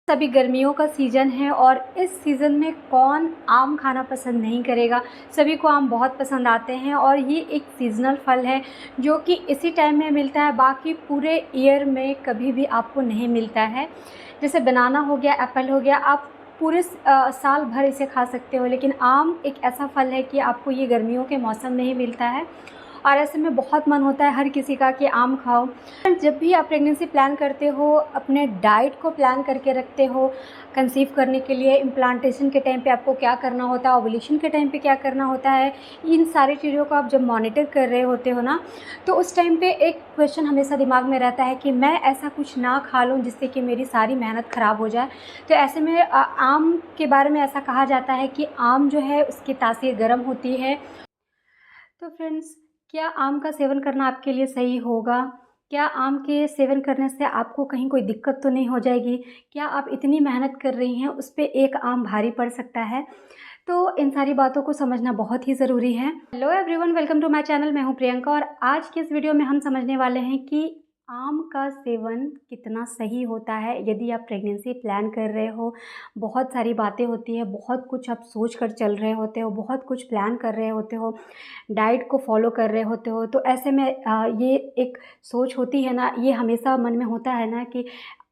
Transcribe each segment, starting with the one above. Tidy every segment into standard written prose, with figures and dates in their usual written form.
अभी गर्मियों का सीज़न है और इस सीज़न में कौन आम खाना पसंद नहीं करेगा। सभी को आम बहुत पसंद आते हैं और ये एक सीज़नल फल है जो कि इसी टाइम में मिलता है, बाकी पूरे ईयर में कभी भी आपको नहीं मिलता है। जैसे बनाना हो गया, एप्पल हो गया, आप पूरे साल भर इसे खा सकते हो, लेकिन आम एक ऐसा फल है कि आपको ये गर्मियों के मौसम में ही मिलता है और ऐसे में बहुत मन होता है हर किसी का कि आम खाओ। जब भी आप प्रेगनेंसी प्लान करते हो, अपने डाइट को प्लान करके रखते हो, कंसीव करने के लिए इम्प्लांटेशन के टाइम पे आपको क्या करना होता है, ओवुलेशन के टाइम पे क्या करना होता है, इन सारी चीज़ों को आप जब मॉनिटर कर रहे होते हो ना, तो उस टाइम पे एक क्वेश्चन हमेशा दिमाग में रहता है कि मैं ऐसा कुछ ना खा लूँ जिससे कि मेरी सारी मेहनत ख़राब हो जाए। तो ऐसे में आम के बारे में ऐसा कहा जाता है कि आम जो है उसकी तासीर गर्म होती है। तो फ्रेंड्स, क्या आम का सेवन करना आपके लिए सही होगा? क्या आम के सेवन करने से आपको कहीं कोई दिक्कत तो नहीं हो जाएगी? क्या आप इतनी मेहनत कर रही हैं, उस पे एक आम भारी पड़ सकता है? तो इन सारी बातों को समझना बहुत ही ज़रूरी है। Hello everyone, welcome to my channel. मैं हूँ प्रियंका और आज की इस वीडियो में हम समझने वाले हैं कि आम का सेवन कितना सही होता है यदि आप प्रेगनेंसी प्लान कर रहे हो। बहुत सारी बातें होती है, बहुत कुछ आप सोच कर चल रहे होते हो, बहुत कुछ प्लान कर रहे होते हो, डाइट को फॉलो कर रहे होते हो। तो ऐसे में ये एक सोच होती है ना, ये हमेशा मन में होता है ना कि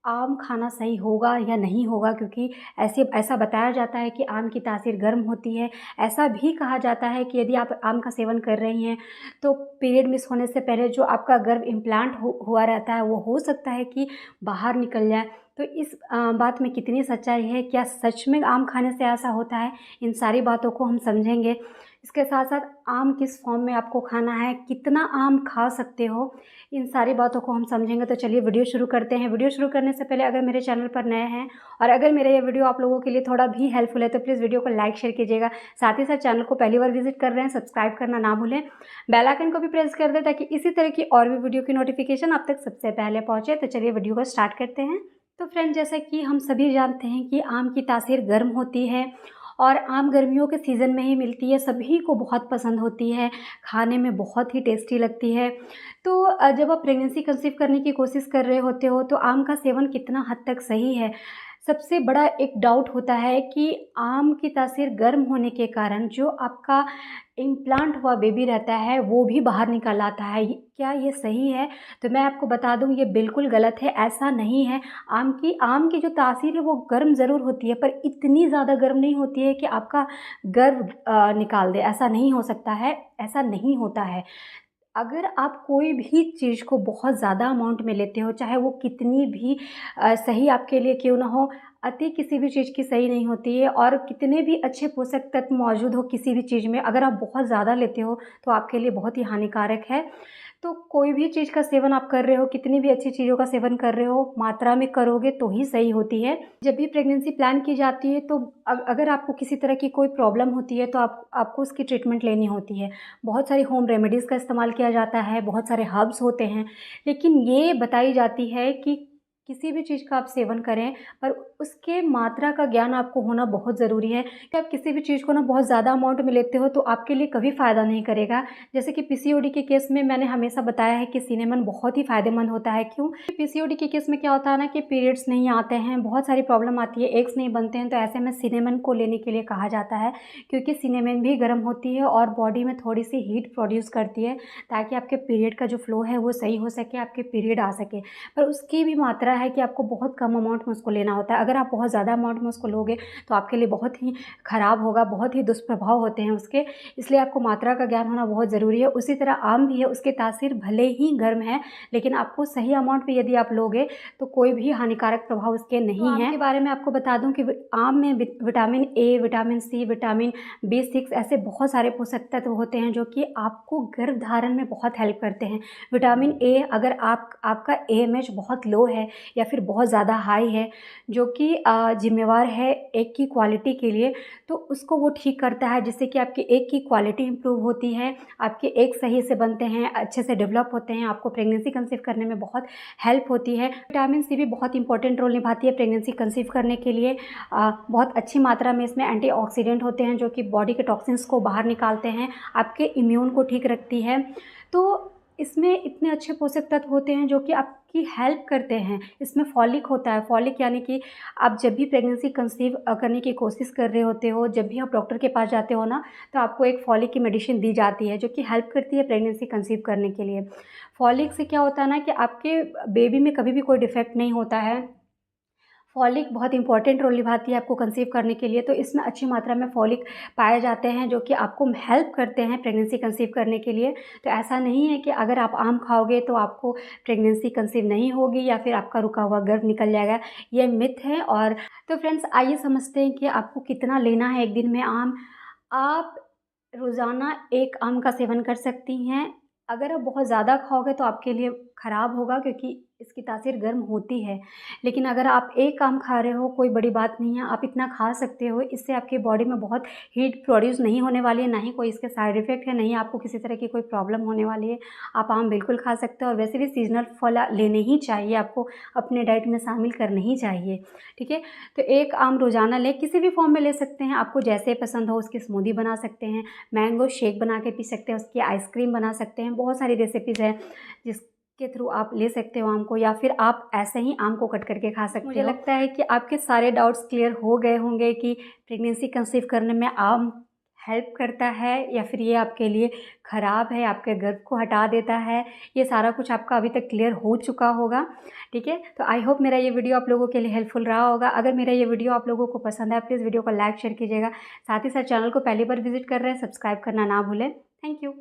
आम खाना सही होगा या नहीं होगा, क्योंकि ऐसा बताया जाता है कि आम की तासीर गर्म होती है। ऐसा भी कहा जाता है कि यदि आप आम का सेवन कर रही हैं तो पीरियड मिस होने से पहले जो आपका गर्भ इम्प्लांट हुआ रहता है वो हो सकता है कि बाहर निकल जाए। तो इस बात में कितनी सच्चाई है, क्या सच में आम खाने से ऐसा होता है, इन सारी बातों को हम समझेंगे। इसके साथ साथ आम किस फॉर्म में आपको खाना है, कितना आम खा सकते हो, इन सारी बातों को हम समझेंगे। तो चलिए वीडियो शुरू करते हैं। वीडियो शुरू करने से पहले अगर मेरे चैनल पर नए हैं और अगर मेरा ये वीडियो आप लोगों के लिए थोड़ा भी हेल्पफुल है तो प्लीज़ वीडियो को लाइक शेयर कीजिएगा। साथ ही साथ चैनल को पहली बार विजिट कर रहे हैं, सब्सक्राइब करना ना भूलें, बेल आइकन को भी प्रेस कर दें ताकि इसी तरह की और भी वीडियो की नोटिफिकेशन आप तक सबसे पहले पहुँचे। तो चलिए वीडियो को स्टार्ट करते हैं। तो फ्रेंड, जैसा कि हम सभी जानते हैं कि आम की तासीर गर्म होती है और आम गर्मियों के सीज़न में ही मिलती है, सभी को बहुत पसंद होती है, खाने में बहुत ही टेस्टी लगती है। तो जब आप प्रेगनेंसी कंसीव करने की कोशिश कर रहे होते हो तो आम का सेवन कितना हद तक सही है। सबसे बड़ा एक डाउट होता है कि आम की तासीर गर्म होने के कारण जो आपका इम्प्लांट हुआ बेबी रहता है वो भी बाहर निकल आता है। क्या ये सही है? तो मैं आपको बता दूं, ये बिल्कुल गलत है, ऐसा नहीं है। आम की जो तासीर है वो गर्म ज़रूर होती है, पर इतनी ज़्यादा गर्म नहीं होती है कि आपका गर्भ निकाल दे। ऐसा नहीं हो सकता है, ऐसा नहीं होता है। अगर आप कोई भी चीज़ को बहुत ज़्यादा अमाउंट में लेते हो, चाहे वो कितनी भी सही आपके लिए क्यों ना हो, अति किसी भी चीज़ की सही नहीं होती है। और कितने भी अच्छे पोषक तत्व मौजूद हो किसी भी चीज़ में, अगर आप बहुत ज़्यादा लेते हो तो आपके लिए बहुत ही हानिकारक है। तो कोई भी चीज़ का सेवन आप कर रहे हो, कितनी भी अच्छी चीज़ों का सेवन कर रहे हो, मात्रा में करोगे तो ही सही होती है। जब भी प्रेगनेंसी प्लान की जाती है तो अगर आपको किसी तरह की कोई प्रॉब्लम होती है तो आपको उसकी ट्रीटमेंट लेनी होती है। बहुत सारी होम रेमेडीज़ का इस्तेमाल किया जाता है, बहुत सारे हर्ब्स होते हैं, लेकिन ये बताई जाती है कि किसी भी चीज़ का आप सेवन करें पर उसके मात्रा का ज्ञान आपको होना बहुत ज़रूरी है। कि आप किसी भी चीज़ को ना बहुत ज़्यादा अमाउंट में लेते हो तो आपके लिए कभी फ़ायदा नहीं करेगा। जैसे कि पीसीओडी के केस में मैंने हमेशा बताया है कि सिनेमन बहुत ही फ़ायदेमंद होता है। क्यों? पीसीओडी के केस में क्या होता है ना कि पीरियड्स नहीं आते हैं, बहुत सारी प्रॉब्लम आती है, एग्स नहीं बनते हैं, तो ऐसे में सिनेमन को लेने के लिए कहा जाता है, क्योंकि सिनेमन भी गर्म होती है और बॉडी में थोड़ी सी हीट प्रोड्यूस करती है ताकि आपके पीरियड का जो फ्लो है वो सही हो सके, आपके पीरियड आ सके। पर उसकी भी मात्रा है कि आपको बहुत कम अमाउंट में उसको लेना होता है। अगर आप बहुत ज़्यादा अमाउंट में उसको लोगे तो आपके लिए बहुत ही ख़राब होगा, बहुत ही दुष्प्रभाव होते हैं उसके, इसलिए आपको मात्रा का ज्ञान होना बहुत ज़रूरी है। उसी तरह आम भी है, उसकी तासीर भले ही गर्म है लेकिन आपको सही अमाउंट में यदि आप लोगे तो कोई भी हानिकारक प्रभाव उसके नहीं है। आम के बारे में आपको बता दूं कि आम में vitamin A, vitamin C, vitamin B6 ऐसे बहुत सारे पोषक तत्व होते हैं जो कि आपको गर्भधारण में बहुत हेल्प करते हैं। विटामिन ए, अगर आपका AMH बहुत लो है या फिर बहुत ज़्यादा हाई है, जो कि जिम्मेवार है एग की क्वालिटी के लिए, तो उसको वो ठीक करता है, जिससे कि आपकी एग की क्वालिटी इंप्रूव होती है, आपके एग सही से बनते हैं, अच्छे से डेवलप होते हैं, आपको प्रेगनेंसी कंसीव करने में बहुत हेल्प होती है। विटामिन सी भी बहुत इंपॉर्टेंट रोल निभाती है प्रेगनेंसी कंसीव करने के लिए। बहुत अच्छी मात्रा में इसमें एंटीऑक्सीडेंट होते हैं जो कि बॉडी के टॉक्सिन्स को बाहर निकालते हैं, आपके इम्यून को ठीक रखती है। तो इसमें इतने अच्छे पोषक तत्व होते हैं जो कि आपकी हेल्प करते हैं। इसमें फॉलिक होता है, फॉलिक यानी कि आप जब भी प्रेगनेंसी कंसीव करने की कोशिश कर रहे होते हो, जब भी आप डॉक्टर के पास जाते हो ना, तो आपको एक फॉलिक की मेडिसिन दी जाती है जो कि हेल्प करती है प्रेगनेंसी कंसीव करने के लिए। फॉलिक से क्या होता है ना कि आपके बेबी में कभी भी कोई डिफेक्ट नहीं होता है। फॉलिक बहुत इंपॉर्टेंट रोल निभाती है आपको कंसीव करने के लिए, तो इसमें अच्छी मात्रा में फॉलिक पाए जाते हैं जो कि आपको हेल्प करते हैं प्रेगनेंसी कंसीव करने के लिए। तो ऐसा नहीं है कि अगर आप आम खाओगे तो आपको प्रेगनेंसी कंसीव नहीं होगी या फिर आपका रुका हुआ गर्भ निकल जाएगा, ये मिथ है। और तो फ्रेंड्स, आइए समझते हैं कि आपको कितना लेना है एक दिन में आम। आप रोज़ाना 1 आम का सेवन कर सकती हैं। अगर आप बहुत ज़्यादा खाओगे तो आपके लिए ख़राब होगा, क्योंकि इसकी तासीर गर्म होती है। लेकिन अगर आप 1 आम खा रहे हो, कोई बड़ी बात नहीं है, आप इतना खा सकते हो। इससे आपकी बॉडी में बहुत हीट प्रोड्यूस नहीं होने वाली है, ना ही कोई इसके साइड इफ़ेक्ट है, नहीं आपको किसी तरह की कोई प्रॉब्लम होने वाली है। आप आम बिल्कुल खा सकते हो, और वैसे भी सीज़नल फल लेने ही चाहिए, आपको अपने डाइट में शामिल करने ही चाहिए, ठीक है। तो 1 आम रोज़ाना लें, किसी भी फॉर्म में ले सकते हैं, आपको जैसे पसंद हो उसकी स्मूदी बना सकते हैं, मैंगो शेक बना के पी सकते हैं, उसकी आइसक्रीम बना सकते हैं। बहुत सारी रेसिपीज़ हैं जिसके थ्रू आप ले सकते हो आम को, या फिर आप ऐसे ही आम को कट करके खा सकते हो। मुझे लगता है कि आपके सारे डाउट्स क्लियर हो गए होंगे कि प्रेगनेंसी कंसीव करने में आम हेल्प करता है या फिर ये आपके लिए ख़राब है, आपके गर्भ को हटा देता है। ये सारा कुछ आपका अभी तक क्लियर हो चुका होगा, ठीक है। तो आई होप मेरा ये वीडियो आप लोगों के लिए हेल्पफुल रहा होगा। अगर मेरा ये वीडियो आप लोगों को पसंद है, प्लीज़ वीडियो को लाइक शेयर कीजिएगा। साथ ही साथ चैनल को पहली बार विजिट कर रहे हैं, सब्सक्राइब करना ना भूलें। Thank you.